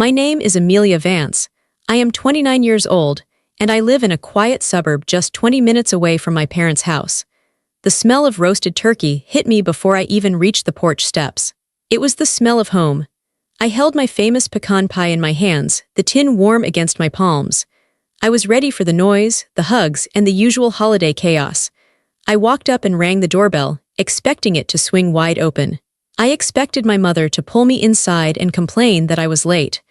My name is Amelia Vance. I am 29 years old, and I live in a quiet suburb just 20 minutes away from my parents' house. The smell of roasted turkey hit me before I even reached the porch steps. It was the smell of home. I held my famous pecan pie in my hands, the tin warm against my palms. I was ready for the noise, the hugs, and the usual holiday chaos. I walked up and rang the doorbell, expecting it to swing wide open. I expected my mother to pull me inside and complain that I was late.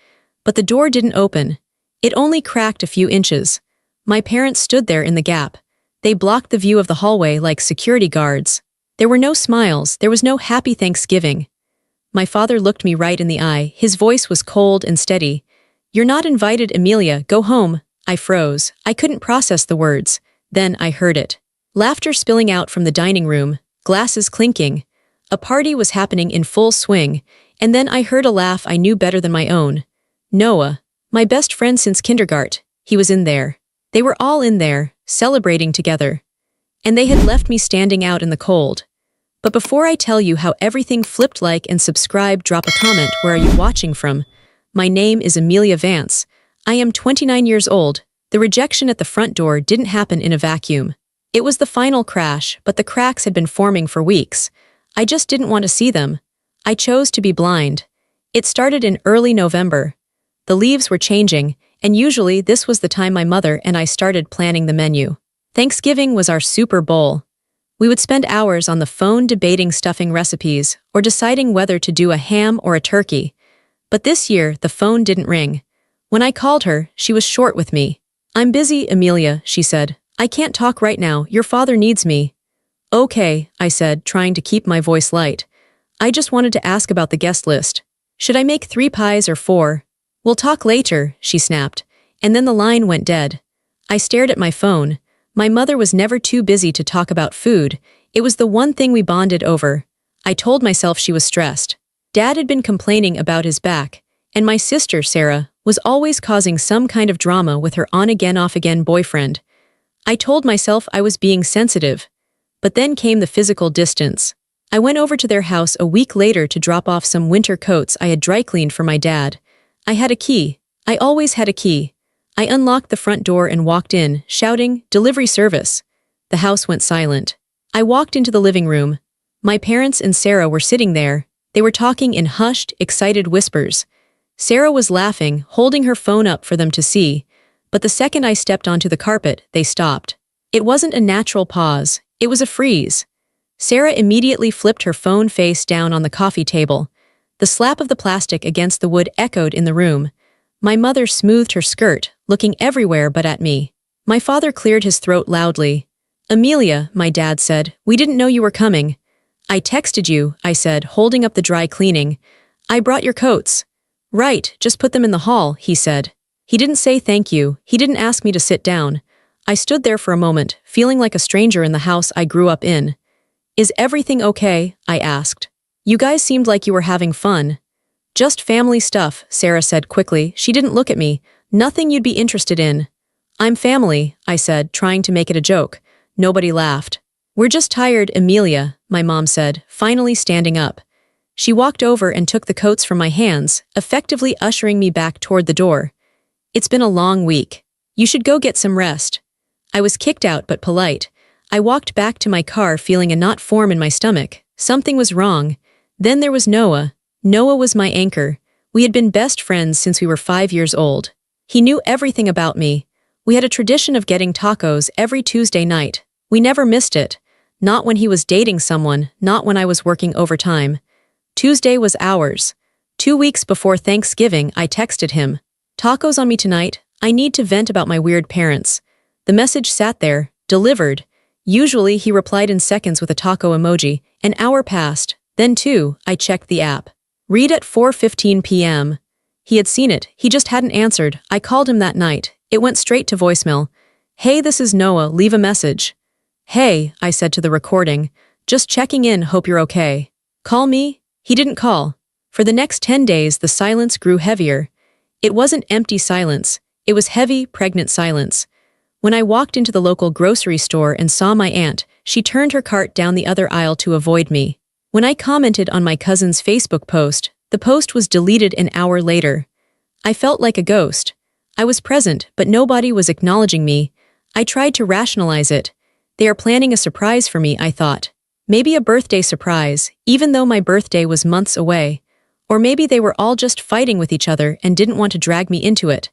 But the door didn't open. It only cracked a few inches. My parents stood there in the gap. They blocked the view of the hallway like security guards. There were no smiles, there was no happy Thanksgiving. My father looked me right in the eye, his voice was cold and steady. "You're not invited, Amelia, go home." I froze. I couldn't process the words. Then I heard it. Laughter spilling out from the dining room, glasses clinking. A party was happening in full swing, and then I heard a laugh I knew better than my own. Noah, my best friend since kindergarten, he was in there. They were all in there, celebrating together. And they had left me standing out in the cold. But before I tell you how everything flipped, like and subscribe, drop a comment, where are you watching from? My name is Amelia Vance. I am 29 years old. The rejection at the front door didn't happen in a vacuum. It was the final crash, but the cracks had been forming for weeks. I just didn't want to see them. I chose to be blind. It started in early November. The leaves were changing, and usually this was the time my mother and I started planning the menu. Thanksgiving was our Super Bowl. We would spend hours on the phone debating stuffing recipes or deciding whether to do a ham or a turkey. But this year, the phone didn't ring. When I called her, she was short with me. "I'm busy, Amelia," she said. "I can't talk right now, your father needs me." "Okay," I said, trying to keep my voice light. "I just wanted to ask about the guest list. Should I make 3 pies or 4? "We'll talk later," she snapped, and then the line went dead. I stared at my phone. My mother was never too busy to talk about food. It was the one thing we bonded over. I told myself she was stressed. Dad had been complaining about his back, and my sister, Sarah, was always causing some kind of drama with her on-again, off-again boyfriend. I told myself I was being sensitive. But then came the physical distance. I went over to their house a week later to drop off some winter coats I had dry cleaned for my dad. I had a key. I always had a key. I unlocked the front door and walked in, shouting, "Delivery service." The house went silent. I walked into the living room. My parents and Sarah were sitting there. They were talking in hushed, excited whispers. Sarah was laughing, holding her phone up for them to see. But the second I stepped onto the carpet, they stopped. It wasn't a natural pause. It was a freeze. Sarah immediately flipped her phone face down on the coffee table. The slap of the plastic against the wood echoed in the room. My mother smoothed her skirt, looking everywhere but at me. My father cleared his throat loudly. "Amelia," my dad said, "we didn't know you were coming." "I texted you," I said, holding up the dry cleaning. "I brought your coats." "Right, just put them in the hall," he said. He didn't say thank you. He didn't ask me to sit down. I stood there for a moment, feeling like a stranger in the house I grew up in. "Is everything okay?" I asked. "You guys seemed like you were having fun." "Just family stuff," Sarah said quickly. She didn't look at me. "Nothing you'd be interested in." "I'm family," I said, trying to make it a joke. Nobody laughed. "We're just tired, Amelia," my mom said, finally standing up. She walked over and took the coats from my hands, effectively ushering me back toward the door. "It's been a long week. You should go get some rest." I was kicked out but polite. I walked back to my car feeling a knot form in my stomach. Something was wrong. Then there was Noah. Noah was my anchor. We had been best friends since we were 5 years old. He knew everything about me. We had a tradition of getting tacos every Tuesday night. We never missed it. Not when he was dating someone, not when I was working overtime. Tuesday was ours. 2 weeks before Thanksgiving, I texted him. "Tacos on me tonight. I need to vent about my weird parents." The message sat there, delivered. Usually he replied in seconds with a taco emoji. An hour passed. Then I checked the app. Read at 4:15 p.m. He had seen it, he just hadn't answered. I called him that night. It went straight to voicemail. "Hey, this is Noah, leave a message." "Hey," I said to the recording. "Just checking in, hope you're okay." "Call me?" He didn't call. For the next 10 days, the silence grew heavier. It wasn't empty silence. It was heavy, pregnant silence. When I walked into the local grocery store and saw my aunt, she turned her cart down the other aisle to avoid me. When I commented on my cousin's Facebook post, the post was deleted an hour later. I felt like a ghost. I was present, but nobody was acknowledging me. I tried to rationalize it. They are planning a surprise for me, I thought. Maybe a birthday surprise, even though my birthday was months away. Or maybe they were all just fighting with each other and didn't want to drag me into it.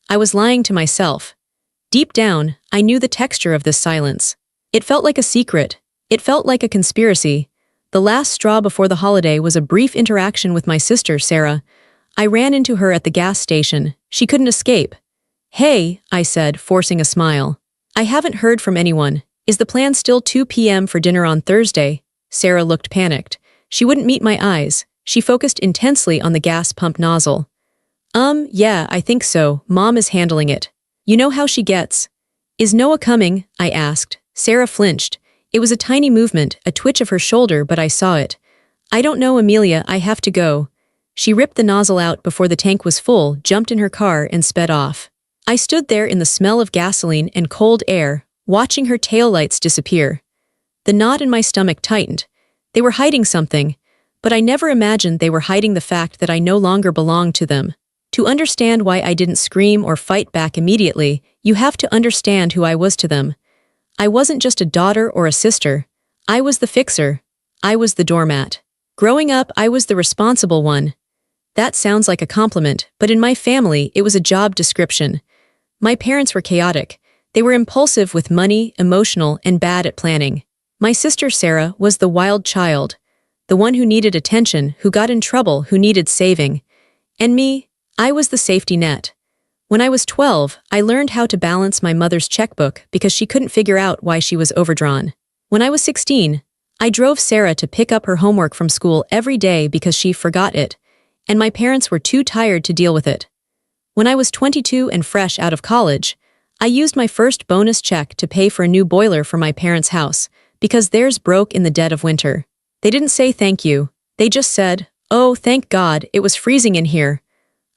I was lying to myself. Deep down, I knew the texture of this silence. It felt like a secret. It felt like a conspiracy. The last straw before the holiday was a brief interaction with my sister, Sarah. I ran into her at the gas station. She couldn't escape. "Hey," I said, forcing a smile. "I haven't heard from anyone. Is the plan still 2 p.m. for dinner on Thursday?" Sarah looked panicked. She wouldn't meet my eyes. She focused intensely on the gas pump nozzle. Yeah, I think so. Mom is handling it. You know how she gets." "Is Noah coming?" I asked. Sarah flinched. It was a tiny movement, a twitch of her shoulder, but I saw it. "I don't know, Amelia, I have to go." She ripped the nozzle out before the tank was full, jumped in her car, and sped off. I stood there in the smell of gasoline and cold air, watching her taillights disappear. The knot in my stomach tightened. They were hiding something, but I never imagined they were hiding the fact that I no longer belonged to them. To understand why I didn't scream or fight back immediately, you have to understand who I was to them. I wasn't just a daughter or a sister. I was the fixer. I was the doormat. Growing up, I was the responsible one. That sounds like a compliment, but in my family, it was a job description. My parents were chaotic. They were impulsive with money, emotional, and bad at planning. My sister Sarah was the wild child, the one who needed attention, who got in trouble, who needed saving. And me, I was the safety net. When I was 12, I learned how to balance my mother's checkbook because she couldn't figure out why she was overdrawn. When I was 16, I drove Sarah to pick up her homework from school every day because she forgot it, and my parents were too tired to deal with it. When I was 22 and fresh out of college, I used my first bonus check to pay for a new boiler for my parents' house because theirs broke in the dead of winter. They didn't say thank you. They just said, "Oh, thank God, it was freezing in here."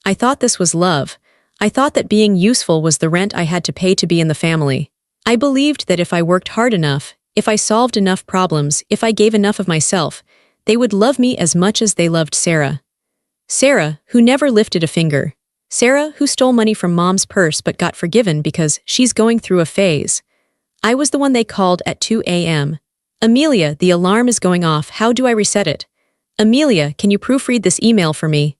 I thought this was love. I thought that being useful was the rent I had to pay to be in the family. I believed that if I worked hard enough, if I solved enough problems, if I gave enough of myself, they would love me as much as they loved Sarah. Sarah, who never lifted a finger. Sarah, who stole money from Mom's purse but got forgiven because she's going through a phase. I was the one they called at 2 a.m. "Amelia, the alarm is going off. How do I reset it?" "Amelia, can you proofread this email for me?"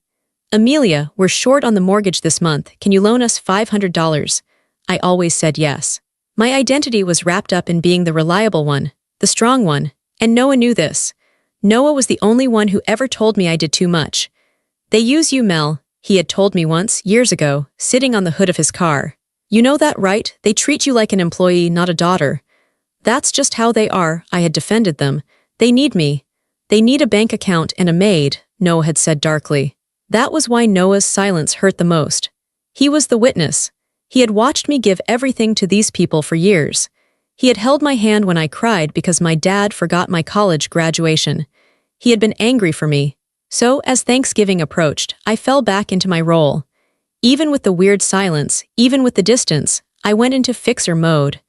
"Amelia, we're short on the mortgage this month. Can you loan us $500? I always said yes. My identity was wrapped up in being the reliable one, the strong one, and Noah knew this. Noah was the only one who ever told me I did too much. "They use you, Mel," he had told me once, years ago, sitting on the hood of his car. "You know that, right? They treat you like an employee, not a daughter." "That's just how they are," I had defended them. "They need me. They need a bank account and a maid," Noah had said darkly. That was why Noah's silence hurt the most. He was the witness. He had watched me give everything to these people for years. He had held my hand when I cried because my dad forgot my college graduation. He had been angry for me. So, as Thanksgiving approached, I fell back into my role. Even with the weird silence, even with the distance, I went into fixer mode.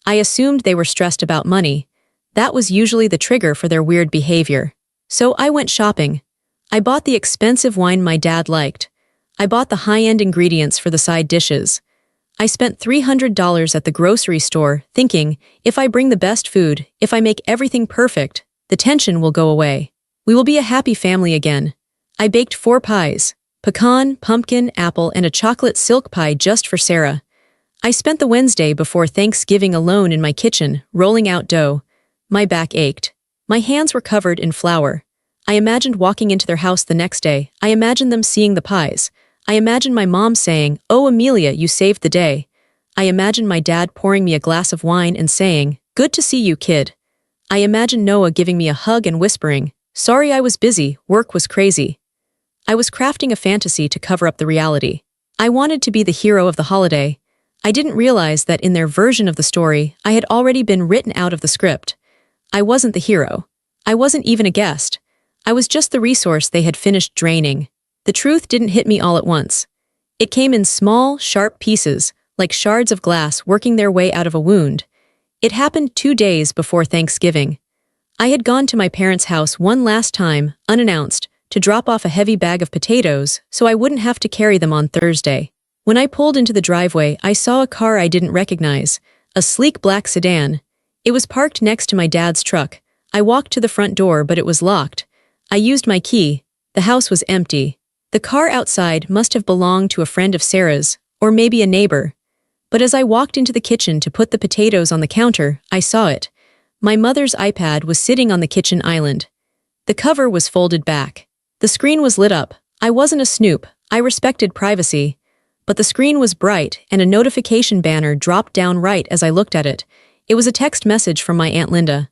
I assumed they were stressed about money. That was usually the trigger for their weird behavior. So I went shopping. I bought the expensive wine my dad liked. I bought the high-end ingredients for the side dishes. I spent $300 at the grocery store, thinking, if I bring the best food, if I make everything perfect, the tension will go away. We will be a happy family again. I baked 4 pies: pecan, pumpkin, apple, and a chocolate silk pie just for Sarah. I spent the Wednesday before Thanksgiving alone in my kitchen, rolling out dough. My back ached. My hands were covered in flour. I imagined walking into their house the next day. I imagined them seeing the pies. I imagined my mom saying, "Oh, Amelia, you saved the day." I imagined my dad pouring me a glass of wine and saying, "Good to see you, kid." I imagined Noah giving me a hug and whispering, "Sorry I was busy, work was crazy." I was crafting a fantasy to cover up the reality. I wanted to be the hero of the holiday. I didn't realize that in their version of the story, I had already been written out of the script. I wasn't the hero. I wasn't even a guest. I was just the resource they had finished draining. The truth didn't hit me all at once. It came in small, sharp pieces, like shards of glass working their way out of a wound. It happened 2 days before Thanksgiving. I had gone to my parents' house one last time, unannounced, to drop off a heavy bag of potatoes so I wouldn't have to carry them on Thursday. When I pulled into the driveway, I saw a car I didn't recognize, a sleek black sedan. It was parked next to my dad's truck. I walked to the front door, but it was locked. I used my key. The house was empty. The car outside must have belonged to a friend of Sarah's, or maybe a neighbor. But as I walked into the kitchen to put the potatoes on the counter, I saw it. My mother's iPad was sitting on the kitchen island. The cover was folded back. The screen was lit up. I wasn't a snoop. I respected privacy. But the screen was bright, and a notification banner dropped down right as I looked at it. It was a text message from my Aunt Linda.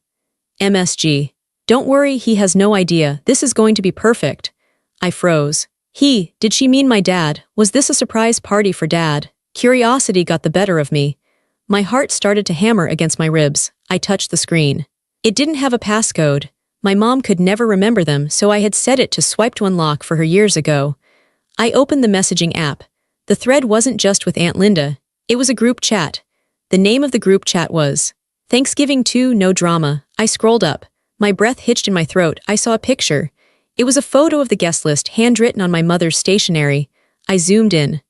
MSG. Don't worry, he has no idea. This is going to be perfect. I froze. Did she mean my dad? Was this a surprise party for Dad? Curiosity got the better of me. My heart started to hammer against my ribs. I touched the screen. It didn't have a passcode. My mom could never remember them, so I had set it to swipe to unlock for her years ago. I opened the messaging app. The thread wasn't just with Aunt Linda. It was a group chat. The name of the group chat was Thanksgiving 2 No Drama. I scrolled up. My breath hitched in my throat. I saw a picture. It was a photo of the guest list handwritten on my mother's stationery. I zoomed in.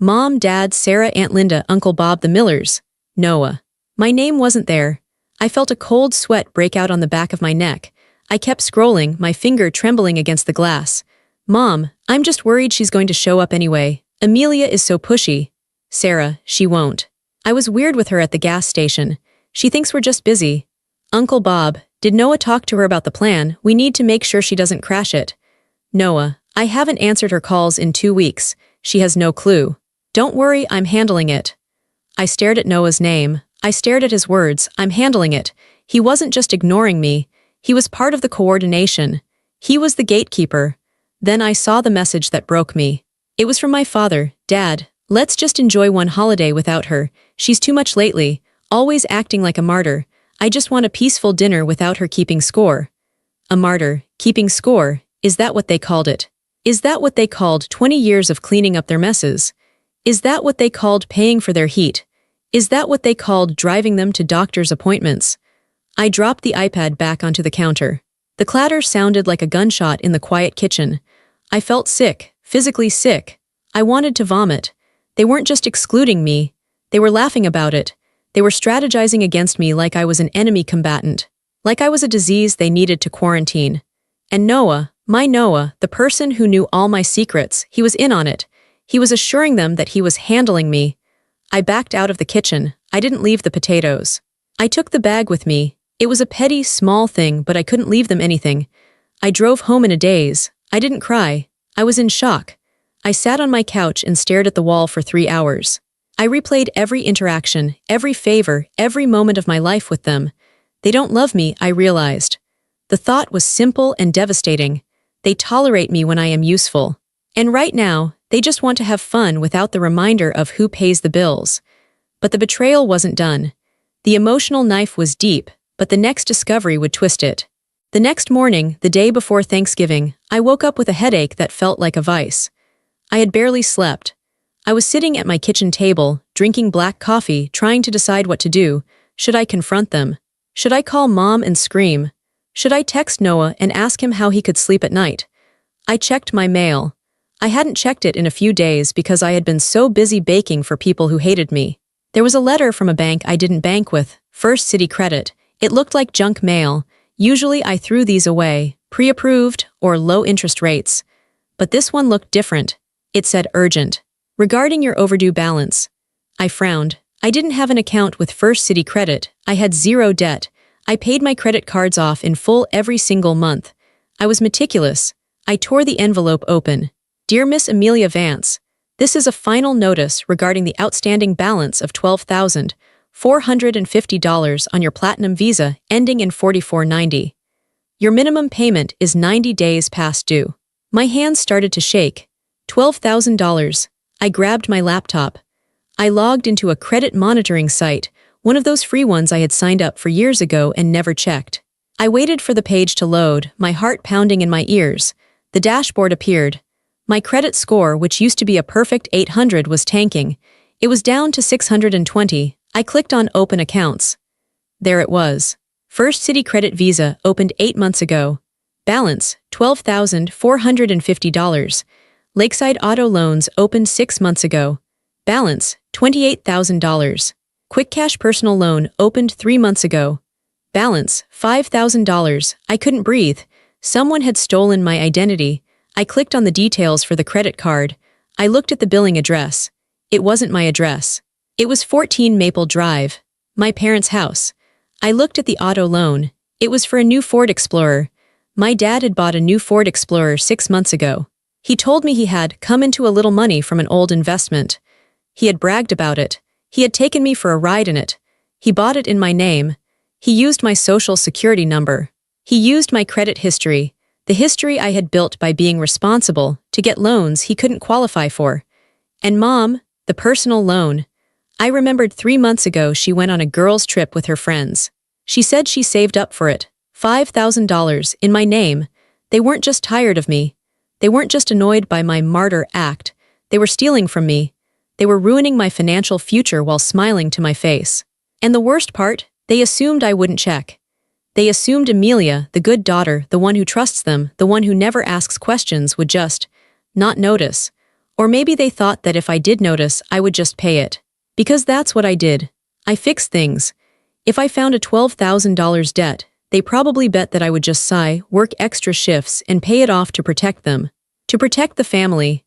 Mom, Dad, Sarah, Aunt Linda, Uncle Bob, the Millers. Noah. My name wasn't there. I felt a cold sweat break out on the back of my neck. I kept scrolling, my finger trembling against the glass. Mom, I'm just worried she's going to show up anyway. Amelia is so pushy. Sarah, she won't. I was weird with her at the gas station. She thinks we're just busy. Uncle Bob, did Noah talk to her about the plan? We need to make sure she doesn't crash it. Noah, I haven't answered her calls in 2 weeks. She has no clue. Don't worry, I'm handling it. I stared at Noah's name. I stared at his words. I'm handling it. He wasn't just ignoring me. He was part of the coordination. He was the gatekeeper. Then I saw the message that broke me. It was from my father. Dad, let's just enjoy one holiday without her. She's too much lately, always acting like a martyr. I just want a peaceful dinner without her keeping score. A martyr, keeping score, is that what they called it? Is that what they called 20 years of cleaning up their messes? Is that what they called paying for their heat? Is that what they called driving them to doctor's appointments? I dropped the iPad back onto the counter. The clatter sounded like a gunshot in the quiet kitchen. I felt sick. Physically sick. I wanted to vomit. They weren't just excluding me. They were laughing about it. They were strategizing against me like I was an enemy combatant. Like I was a disease they needed to quarantine. And Noah, my Noah, the person who knew all my secrets, he was in on it. He was assuring them that he was handling me. I backed out of the kitchen. I didn't leave the potatoes. I took the bag with me. It was a petty, small thing, but I couldn't leave them anything. I drove home in a daze. I didn't cry. I was in shock. I sat on my couch and stared at the wall for 3 hours. I replayed every interaction, every favor, every moment of my life with them. They don't love me, I realized. The thought was simple and devastating. They tolerate me when I am useful. And right now, they just want to have fun without the reminder of who pays the bills. But the betrayal wasn't done. The emotional knife was deep, but the next discovery would twist it. The next morning, the day before Thanksgiving, I woke up with a headache that felt like a vice. I had barely slept. I was sitting at my kitchen table, drinking black coffee, trying to decide what to do. Should I confront them? Should I call Mom and scream? Should I text Noah and ask him how he could sleep at night? I checked my mail. I hadn't checked it in a few days because I had been so busy baking for people who hated me. There was a letter from a bank I didn't bank with, First City Credit. It looked like junk mail. Usually I threw these away, pre-approved or low interest rates. But this one looked different. It said urgent. Regarding your overdue balance. I frowned. I didn't have an account with First City Credit. I had zero debt. I paid my credit cards off in full every single month. I was meticulous. I tore the envelope open. Dear Miss Amelia Vance, this is a final notice regarding the outstanding balance of $12,450 on your Platinum Visa ending in 4490. Your minimum payment is 90 days past due. My hands started to shake. $12,000. I grabbed my laptop. I logged into a credit monitoring site, one of those free ones I had signed up for years ago and never checked. I waited for the page to load, my heart pounding in my ears. The dashboard appeared. My credit score, which used to be a perfect 800, was tanking. It was down to 620. I clicked on Open Accounts. There it was. First City Credit Visa, opened 8 months ago. Balance, $12,450. Lakeside Auto Loans opened 6 months ago. Balance, $28,000. Quick Cash Personal Loan opened 3 months ago. Balance, $5,000. I couldn't breathe. Someone had stolen my identity. I clicked on the details for the credit card. I looked at the billing address. It wasn't my address. It was 14 Maple Drive, my parents' house. I looked at the auto loan. It was for a new Ford Explorer. My dad had bought a new Ford Explorer 6 months ago. He told me he had come into a little money from an old investment. He had bragged about it. He had taken me for a ride in it. He bought it in my name. He used my social security number. He used my credit history, the history I had built by being responsible, to get loans he couldn't qualify for. And Mom, the personal loan. I remembered 3 months ago she went on a girls' trip with her friends. She said she saved up for it, $5,000 in my name. They weren't just tired of me. They weren't just annoyed by my martyr act. They were stealing from me. They were ruining my financial future while smiling to my face. And the worst part, they assumed I wouldn't check. They assumed Amelia, the good daughter, the one who trusts them, the one who never asks questions, would just not notice. Or maybe they thought that if I did notice, I would just pay it. Because that's what I did. I fixed things. If I found a $12,000 debt, they probably bet that I would just sigh, work extra shifts, and pay it off to protect them. To protect the family.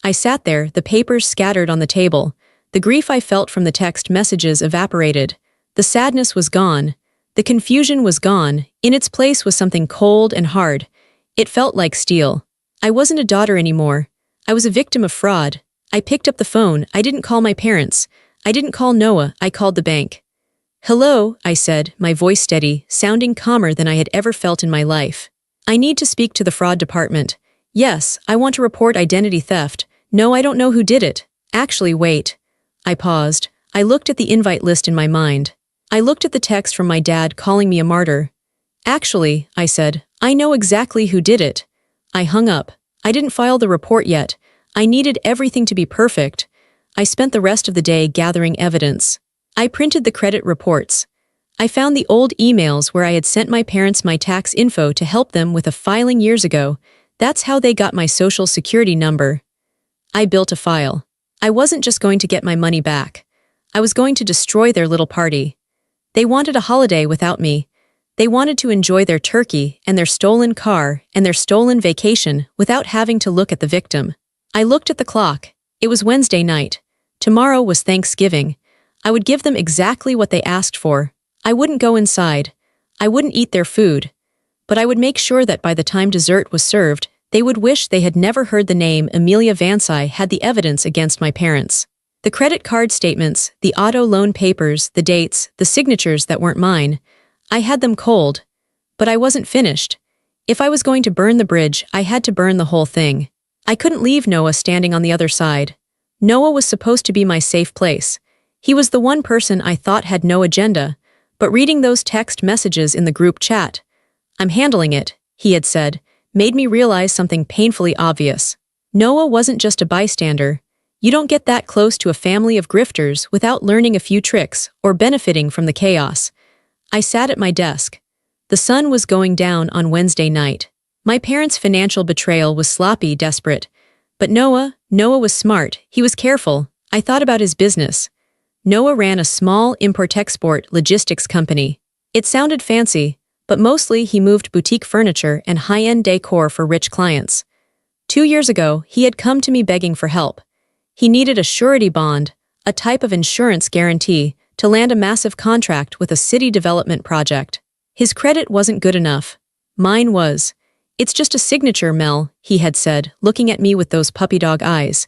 I sat there, the papers scattered on the table. The grief I felt from the text messages evaporated. The sadness was gone. The confusion was gone. In its place was something cold and hard. It felt like steel. I wasn't a daughter anymore. I was a victim of fraud. I picked up the phone. I didn't call my parents. I didn't call Noah. I called the bank. "Hello," I said, my voice steady, sounding calmer than I had ever felt in my life. "I need to speak to the fraud department. Yes, I want to report identity theft. No, I don't know who did it. Actually, wait." I paused. I looked at the invite list in my mind. I looked at the text from my dad calling me a martyr. "Actually," I said, "I know exactly who did it." I hung up. I didn't file the report yet. I needed everything to be perfect. I spent the rest of the day gathering evidence. I printed the credit reports. I found the old emails where I had sent my parents my tax info to help them with a filing years ago. That's how they got my social security number. I built a file. I wasn't just going to get my money back. I was going to destroy their little party. They wanted a holiday without me. They wanted to enjoy their turkey and their stolen car and their stolen vacation without having to look at the victim. I looked at the clock. It was Wednesday night. Tomorrow was Thanksgiving. I would give them exactly what they asked for. I wouldn't go inside. I wouldn't eat their food. But I would make sure that by the time dessert was served, they would wish they had never heard the name Amelia Vansai had the evidence against my parents. The credit card statements, the auto loan papers, the dates, the signatures that weren't mine. I had them cold. But I wasn't finished. If I was going to burn the bridge, I had to burn the whole thing. I couldn't leave Noah standing on the other side. Noah was supposed to be my safe place. He was the one person I thought had no agenda, but reading those text messages in the group chat, "I'm handling it," he had said, made me realize something painfully obvious. Noah wasn't just a bystander. You don't get that close to a family of grifters without learning a few tricks or benefiting from the chaos. I sat at my desk. The sun was going down on Wednesday night. My parents' financial betrayal was sloppy, desperate. But Noah was smart. He was careful. I thought about his business. Noah ran a small import-export logistics company. It sounded fancy, but mostly he moved boutique furniture and high-end decor for rich clients. 2 years ago, he had come to me begging for help. He needed a surety bond, a type of insurance guarantee, to land a massive contract with a city development project. His credit wasn't good enough. Mine was. "It's just a signature, Mel," he had said, looking at me with those puppy dog eyes.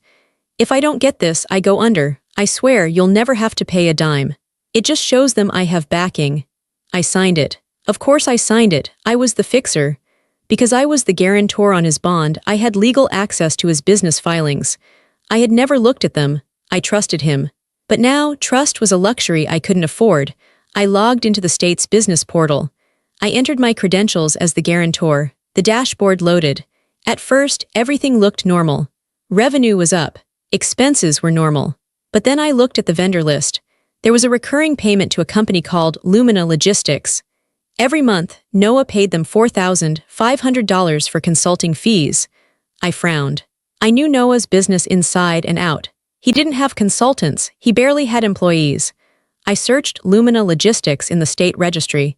"If I don't get this, I go under. I swear you'll never have to pay a dime. It just shows them I have backing." I signed it. Of course I signed it. I was the fixer. Because I was the guarantor on his bond, I had legal access to his business filings. I had never looked at them. I trusted him. But now, trust was a luxury I couldn't afford. I logged into the state's business portal. I entered my credentials as the guarantor. The dashboard loaded. At first, everything looked normal. Revenue was up. Expenses were normal. But then I looked at the vendor list. There was a recurring payment to a company called Lumina Logistics. Every month, Noah paid them $4,500 for consulting fees. I frowned. I knew Noah's business inside and out. He didn't have consultants, he barely had employees. I searched Lumina Logistics in the state registry.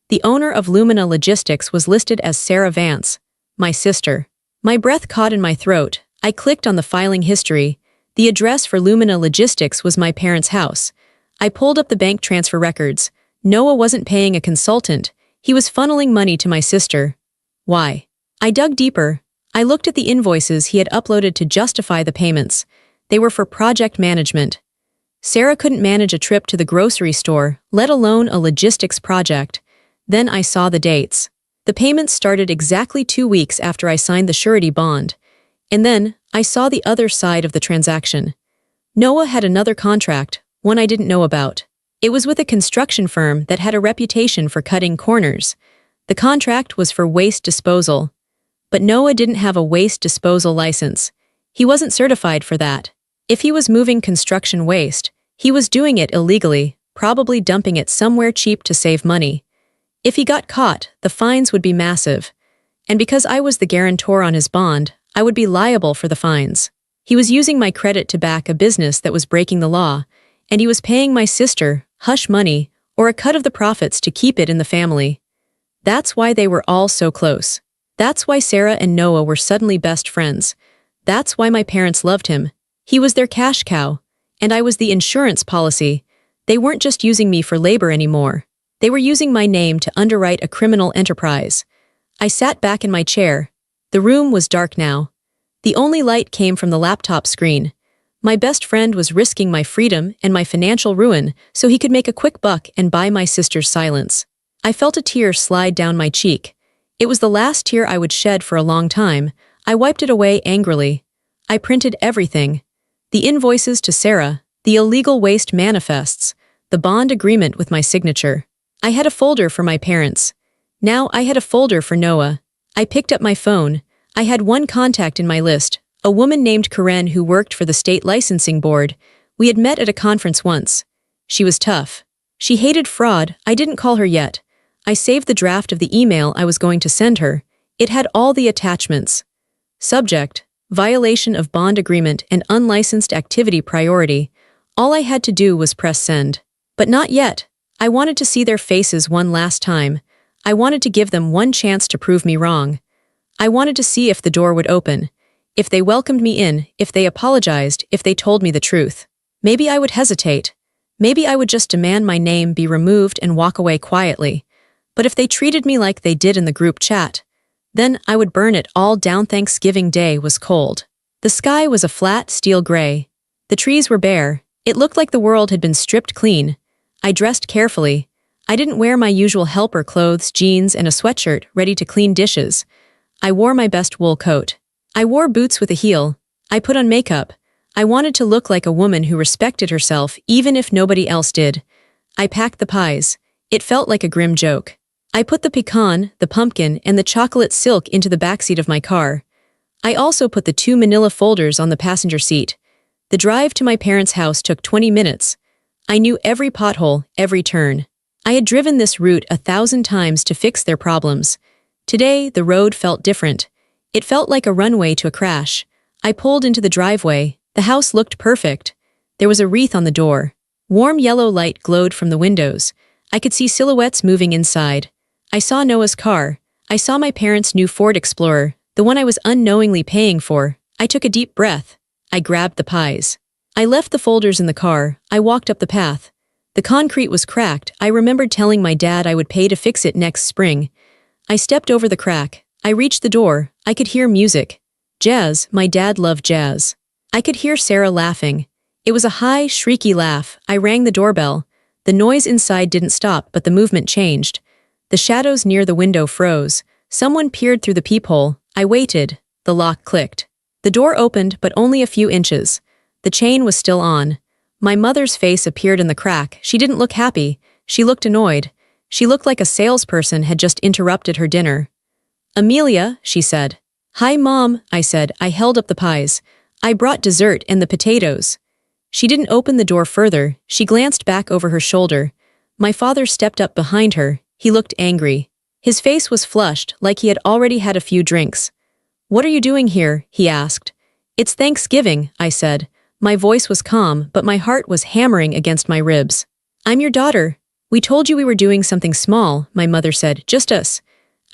The owner of Lumina Logistics was listed as Sarah Vance, my sister. My breath caught in my throat. I clicked on the filing history. The address for Lumina Logistics was my parents' house. I pulled up the bank transfer records. Noah wasn't paying a consultant. He was funneling money to my sister. Why? I dug deeper. I looked at the invoices he had uploaded to justify the payments. They were for project management. Sarah couldn't manage a trip to the grocery store, let alone a logistics project. Then I saw the dates. The payments started exactly 2 weeks after I signed the surety bond. And then, I saw the other side of the transaction. Noah had another contract, one I didn't know about. It was with a construction firm that had a reputation for cutting corners. The contract was for waste disposal. But Noah didn't have a waste disposal license. He wasn't certified for that. If he was moving construction waste, he was doing it illegally, probably dumping it somewhere cheap to save money. If he got caught, the fines would be massive. And because I was the guarantor on his bond, I would be liable for the fines. He was using my credit to back a business that was breaking the law, and he was paying my sister hush money or a cut of the profits to keep it in the family. That's why they were all so close. That's why Sarah and Noah were suddenly best friends. That's why my parents loved him. He was their cash cow, and I was the insurance policy. They weren't just using me for labor anymore. They were using my name to underwrite a criminal enterprise. I sat back in my chair. The room was dark now. The only light came from the laptop screen. My best friend was risking my freedom and my financial ruin so he could make a quick buck and buy my sister's silence. I felt a tear slide down my cheek. It was the last tear I would shed for a long time. I wiped it away angrily. I printed everything. The invoices to Sarah, the illegal waste manifests, the bond agreement with my signature. I had a folder for my parents. Now I had a folder for Noah. I picked up my phone. I had one contact in my list, a woman named Karen who worked for the state licensing board. We had met at a conference once. She was tough. She hated fraud. I didn't call her yet. I saved the draft of the email I was going to send her. It had all the attachments. Subject: violation of bond agreement and unlicensed activity priority. All I had to do was press send. But not yet. I wanted to see their faces one last time. I wanted to give them one chance to prove me wrong. I wanted to see if the door would open, if they welcomed me in, if they apologized, if they told me the truth. Maybe I would hesitate. Maybe I would just demand my name be removed and walk away quietly. But if they treated me like they did in the group chat, then I would burn it all down. Thanksgiving Day was cold. The sky was a flat steel gray. The trees were bare. It looked like the world had been stripped clean. I dressed carefully. I didn't wear my usual helper clothes, jeans, and a sweatshirt ready to clean dishes. I wore my best wool coat. I wore boots with a heel. I put on makeup. I wanted to look like a woman who respected herself even if nobody else did. I packed the pies. It felt like a grim joke. I put the pecan, the pumpkin, and the chocolate silk into the backseat of my car. I also put the 2 manila folders on the passenger seat. The drive to my parents' house took 20 minutes. I knew every pothole, every turn. I had driven this route 1,000 times to fix their problems. Today, the road felt different. It felt like a runway to a crash. I pulled into the driveway. The house looked perfect. There was a wreath on the door. Warm yellow light glowed from the windows. I could see silhouettes moving inside. I saw Noah's car. I saw my parents' new Ford Explorer, the one I was unknowingly paying for. I took a deep breath. I grabbed the pies. I left the folders in the car. I walked up the path. The concrete was cracked. I remembered telling my dad I would pay to fix it next spring. I stepped over the crack. I reached the door. I could hear music. Jazz. My dad loved jazz. I could hear Sarah laughing. It was a high, shrieky laugh. I rang the doorbell. The noise inside didn't stop, but the movement changed. The shadows near the window froze. Someone peered through the peephole. I waited. The lock clicked. The door opened, but only a few inches. The chain was still on. My mother's face appeared in the crack. She didn't look happy. She looked annoyed. She looked like a salesperson had just interrupted her dinner. "Amelia," she said. "Hi, Mom," I said. I held up the pies. "I brought dessert and the potatoes." She didn't open the door further. She glanced back over her shoulder. My father stepped up behind her. He looked angry. His face was flushed, like he had already had a few drinks. "What are you doing here?" he asked. "It's Thanksgiving," I said. My voice was calm, but my heart was hammering against my ribs. "I'm your daughter. We told you we were doing something small," my mother said. "Just us."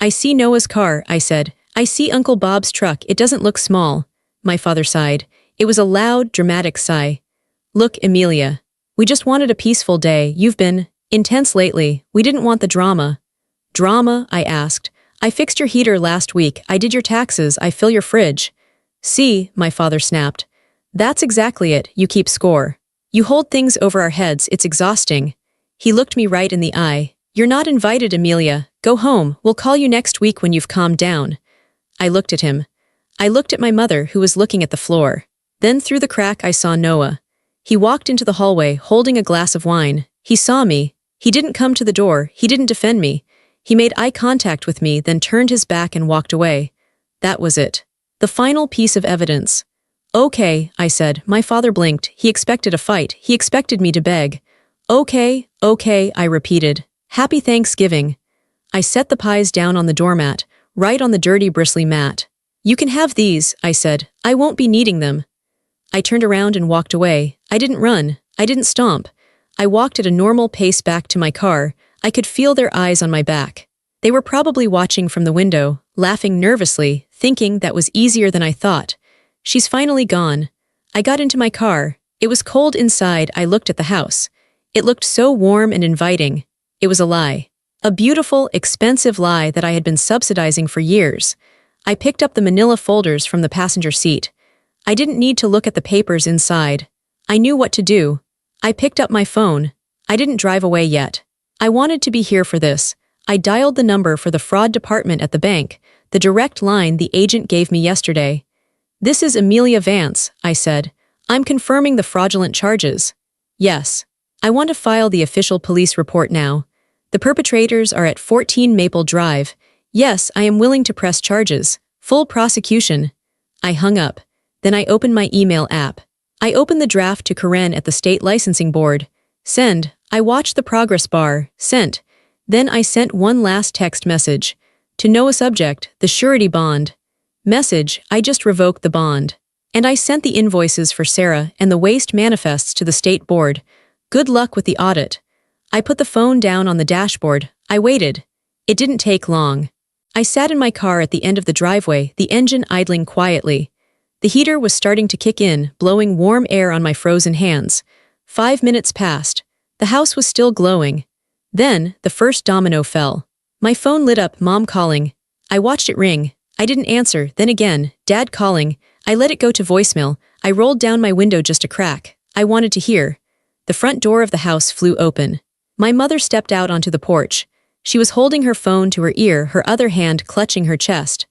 "I see Noah's car," I said. "I see Uncle Bob's truck. It doesn't look small." My father sighed. It was a loud, dramatic sigh. "Look, Amelia. We just wanted a peaceful day. You've been intense lately. We didn't want the drama." "Drama?" I asked. "I fixed your heater last week. I did your taxes. I fill your fridge." "See," my father snapped. "That's exactly it. You keep score. You hold things over our heads. It's exhausting." He looked me right in the eye. "You're not invited, Amelia. Go home. We'll call you next week when you've calmed down." I looked at him. I looked at my mother, who was looking at the floor. Then through the crack I saw Noah. He walked into the hallway, holding a glass of wine. He saw me. He didn't come to the door. He didn't defend me. He made eye contact with me, then turned his back and walked away. That was it. The final piece of evidence. "Okay," I said. My father blinked. He expected a fight. He expected me to beg. "Okay, okay," I repeated. "Happy Thanksgiving." I set the pies down on the doormat, right on the dirty, bristly mat. "You can have these," I said. "I won't be needing them." I turned around and walked away. I didn't run. I didn't stomp. I walked at a normal pace back to my car. I could feel their eyes on my back. They were probably watching from the window, laughing nervously, thinking that was easier than I thought. She's finally gone. I got into my car. It was cold inside. I looked at the house. It looked so warm and inviting. It was a lie. A beautiful, expensive lie that I had been subsidizing for years. I picked up the manila folders from the passenger seat. I didn't need to look at the papers inside. I knew what to do. I picked up my phone. I didn't drive away yet. I wanted to be here for this. I dialed the number for the fraud department at the bank, the direct line the agent gave me yesterday. "This is Amelia Vance," I said. "I'm confirming the fraudulent charges." "Yes. I want to file the official police report now. The perpetrators are at 14 Maple Drive. Yes, I am willing to press charges. Full prosecution." I hung up. Then I opened my email app. I opened the draft to Karen at the State Licensing Board. Send. I watched the progress bar. Sent. Then I sent one last text message. To Noah subject, the surety bond. Message, I just revoked the bond. And I sent the invoices for Sarah and the waste manifests to the state board. Good luck with the audit. I put the phone down on the dashboard. I waited. It didn't take long. I sat in my car at the end of the driveway, the engine idling quietly. The heater was starting to kick in, blowing warm air on my frozen hands. 5 minutes passed. The house was still glowing. Then, the first domino fell. My phone lit up, Mom calling. I watched it ring. I didn't answer, then again, Dad calling. I let it go to voicemail. I rolled down my window just a crack. I wanted to hear. The front door of the house flew open. My mother stepped out onto the porch. She was holding her phone to her ear, her other hand clutching her chest.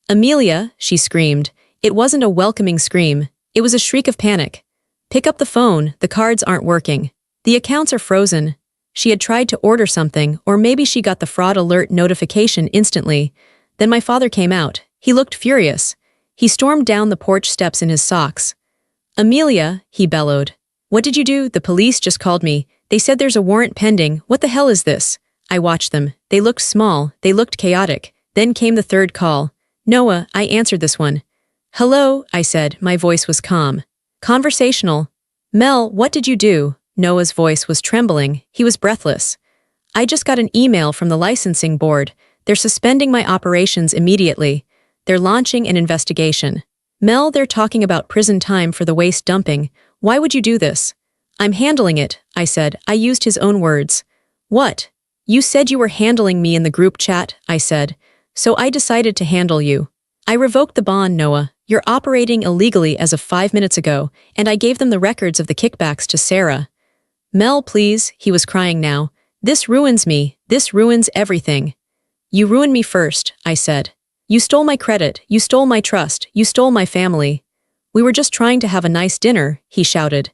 "Amelia," she screamed. It wasn't a welcoming scream. It was a shriek of panic. "Pick up the phone, the cards aren't working. The accounts are frozen." She had tried to order something, or maybe she got the fraud alert notification instantly. Then my father came out. He looked furious. He stormed down the porch steps in his socks. "Amelia," he bellowed. "What did you do? The police just called me. They said there's a warrant pending. What the hell is this?" I watched them. They looked small. They looked chaotic. Then came the third call. "Noah," I answered this one. "Hello," I said. My voice was calm. Conversational. "Mel, what did you do?" Noah's voice was trembling. He was breathless. "I just got an email from the licensing board. They're suspending my operations immediately. They're launching an investigation." "Mel, they're talking about prison time for the waste dumping. Why would you do this?" "I'm handling it," I said. I used his own words. "What?" "You said you were handling me in the group chat," I said. "So I decided to handle you. I revoked the bond, Noah. You're operating illegally as of 5 minutes ago, and I gave them the records of the kickbacks to Sarah." "Mel, please," he was crying now. "This ruins me. This ruins everything." "You ruined me first," I said. "You stole my credit. You stole my trust. You stole my family." "We were just trying to have a nice dinner," he shouted.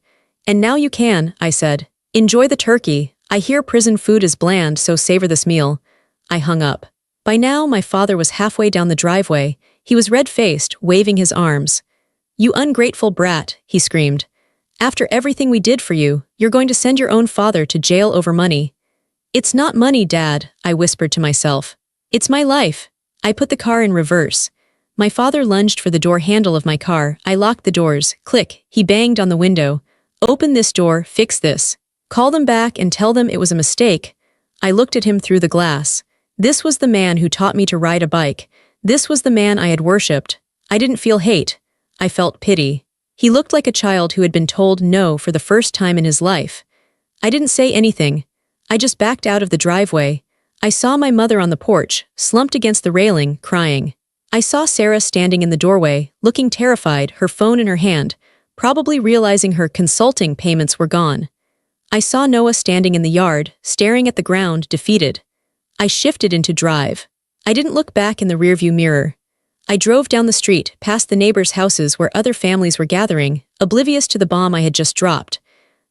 "And now you can," I said. "Enjoy the turkey. I hear prison food is bland, so savor this meal." I hung up. By now, my father was halfway down the driveway. He was red-faced, waving his arms. "You ungrateful brat," he screamed. "After everything we did for you, you're going to send your own father to jail over money." It's not money, Dad, I whispered to myself. It's my life. I put the car in reverse. My father lunged for the door handle of my car. I locked the doors. Click, he banged on the window. Open this door, fix this. Call them back and tell them it was a mistake. I looked at him through the glass. This was the man who taught me to ride a bike. This was the man I had worshipped. I didn't feel hate. I felt pity. He looked like a child who had been told no for the first time in his life. I didn't say anything. I just backed out of the driveway. I saw my mother on the porch, slumped against the railing, crying. I saw Sarah standing in the doorway, looking terrified, her phone in her hand, probably realizing her consulting payments were gone. I saw Noah standing in the yard, staring at the ground, defeated. I shifted into drive. I didn't look back in the rearview mirror. I drove down the street, past the neighbors' houses where other families were gathering, oblivious to the bomb I had just dropped.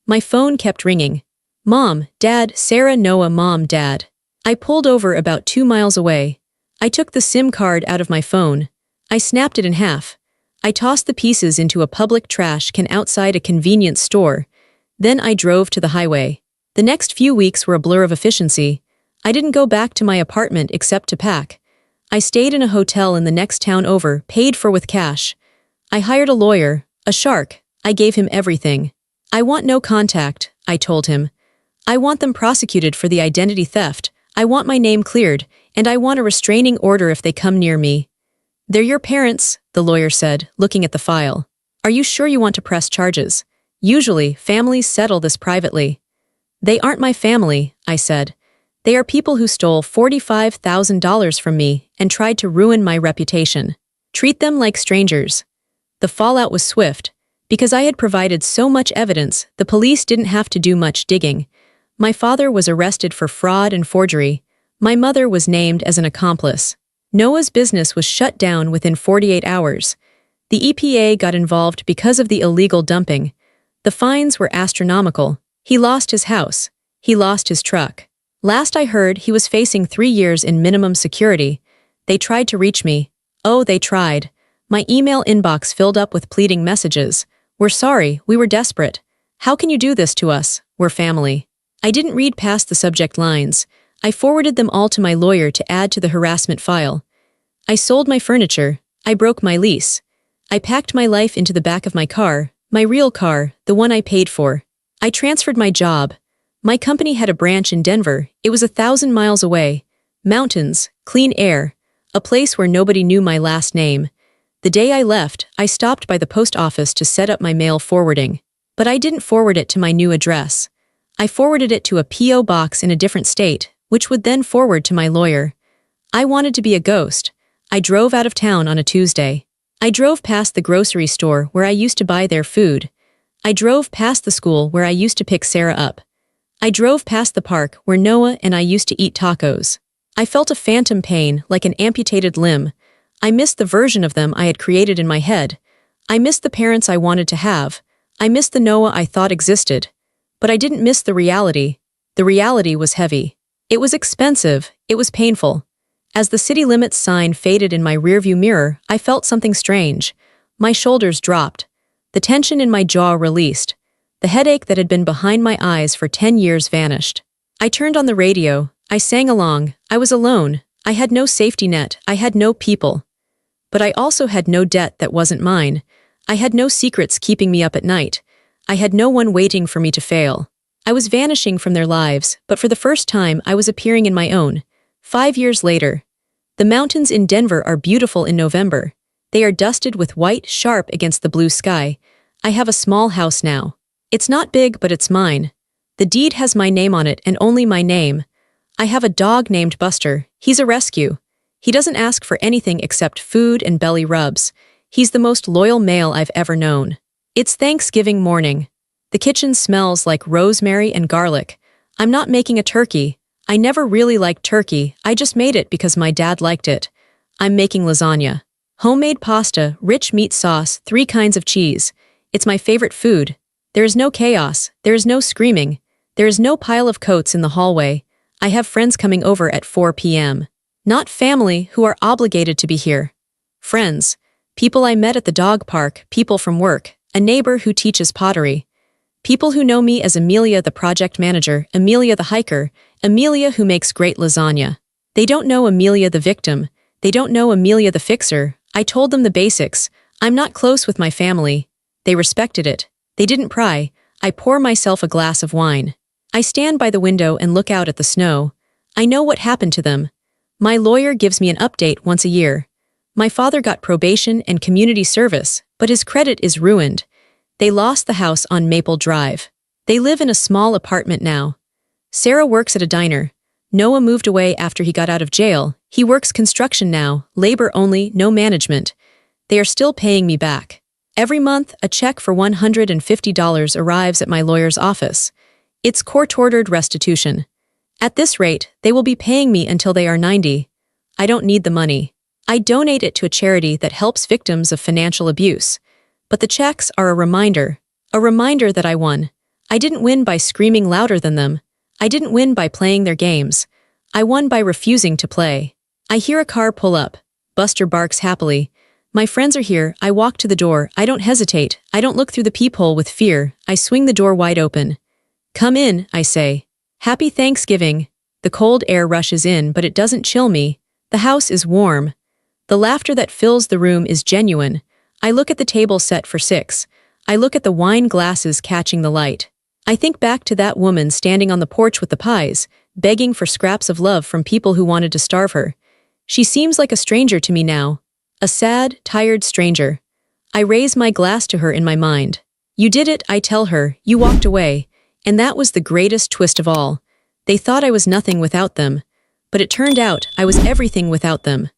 My phone kept ringing. Mom, Dad, Sarah, Noah, Mom, Dad. I pulled over about 2 miles away. I took the SIM card out of my phone. I snapped it in half. I tossed the pieces into a public trash can outside a convenience store. Then I drove to the highway. The next few weeks were a blur of efficiency. I didn't go back to my apartment except to pack. I stayed in a hotel in the next town over, paid for with cash. I hired a lawyer, a shark. I gave him everything. I want no contact, I told him. I want them prosecuted for the identity theft. I want my name cleared, and I want a restraining order if they come near me. They're your parents, the lawyer said, looking at the file. Are you sure you want to press charges? Usually, families settle this privately. They aren't my family, I said. They are people who stole $45,000 from me and tried to ruin my reputation. Treat them like strangers. The fallout was swift. Because I had provided so much evidence, the police didn't have to do much digging. My father was arrested for fraud and forgery. My mother was named as an accomplice. Noah's business was shut down within 48 hours. The EPA got involved because of the illegal dumping. The fines were astronomical. He lost his house. He lost his truck. Last I heard, he was facing 3 years in minimum security. They tried to reach me. Oh, they tried. My email inbox filled up with pleading messages. We're sorry, we were desperate. How can you do this to us? We're family. I didn't read past the subject lines. I forwarded them all to my lawyer to add to the harassment file. I sold my furniture. I broke my lease. I packed my life into the back of my car, my real car, the one I paid for. I transferred my job. My company had a branch in Denver. It was 1,000 miles away. Mountains, clean air, a place where nobody knew my last name. The day I left, I stopped by the post office to set up my mail forwarding. But I didn't forward it to my new address. I forwarded it to a P.O. box in a different state, which would then forward to my lawyer. I wanted to be a ghost. I drove out of town on a Tuesday. I drove past the grocery store where I used to buy their food. I drove past the school where I used to pick Sarah up. I drove past the park where Noah and I used to eat tacos. I felt a phantom pain, like an amputated limb. I missed the version of them I had created in my head. I missed the parents I wanted to have. I missed the Noah I thought existed. But I didn't miss the reality. The reality was heavy. It was expensive. It was painful. As the city limits sign faded in my rearview mirror, I felt something strange. My shoulders dropped. The tension in my jaw released. The headache that had been behind my eyes for 10 years vanished. I turned on the radio. I sang along. I was alone. I had no safety net. I had no people. But I also had no debt that wasn't mine. I had no secrets keeping me up at night. I had no one waiting for me to fail. I was vanishing from their lives, but for the first time I was appearing in my own. 5 years later. The mountains in Denver are beautiful in November. They are dusted with white, sharp against the blue sky. I have a small house now. It's not big, but it's mine. The deed has my name on it and only my name. I have a dog named Buster. He's a rescue. He doesn't ask for anything except food and belly rubs. He's the most loyal male I've ever known. It's Thanksgiving morning. The kitchen smells like rosemary and garlic. I'm not making a turkey. I never really liked turkey. I just made it because my dad liked it. I'm making lasagna. Homemade pasta, rich meat sauce, 3 kinds of cheese. It's my favorite food. There is no chaos. There is no screaming. There is no pile of coats in the hallway. I have friends coming over at 4 p.m. Not family who are obligated to be here. Friends. People I met at the dog park, people from work, a neighbor who teaches pottery. People who know me as Amelia the project manager, Amelia the hiker, Amelia who makes great lasagna. They don't know Amelia the victim. They don't know Amelia the fixer. I told them the basics. I'm not close with my family. They respected it. They didn't pry. I pour myself a glass of wine. I stand by the window and look out at the snow. I know what happened to them. My lawyer gives me an update once a year. My father got probation and community service, but his credit is ruined. They lost the house on Maple Drive. They live in a small apartment now. Sarah works at a diner. Noah moved away after he got out of jail. He works construction now, labor only, no management. They are still paying me back. Every month, a check for $150 arrives at my lawyer's office. It's court-ordered restitution. At this rate, they will be paying me until they are 90. I don't need the money. I donate it to a charity that helps victims of financial abuse. But the checks are a reminder that I won. I didn't win by screaming louder than them. I didn't win by playing their games. I won by refusing to play. I hear a car pull up. Buster barks happily. My friends are here. I walk to the door. I don't hesitate. I don't look through the peephole with fear. I swing the door wide open. Come in, I say. Happy Thanksgiving. The cold air rushes in, but it doesn't chill me. The house is warm. The laughter that fills the room is genuine. I look at the table set for 6. I look at the wine glasses catching the light. I think back to that woman standing on the porch with the pies, begging for scraps of love from people who wanted to starve her. She seems like a stranger to me now. A sad, tired stranger. I raise my glass to her in my mind. You did it, I tell her. You walked away. And that was the greatest twist of all. They thought I was nothing without them. But it turned out I was everything without them.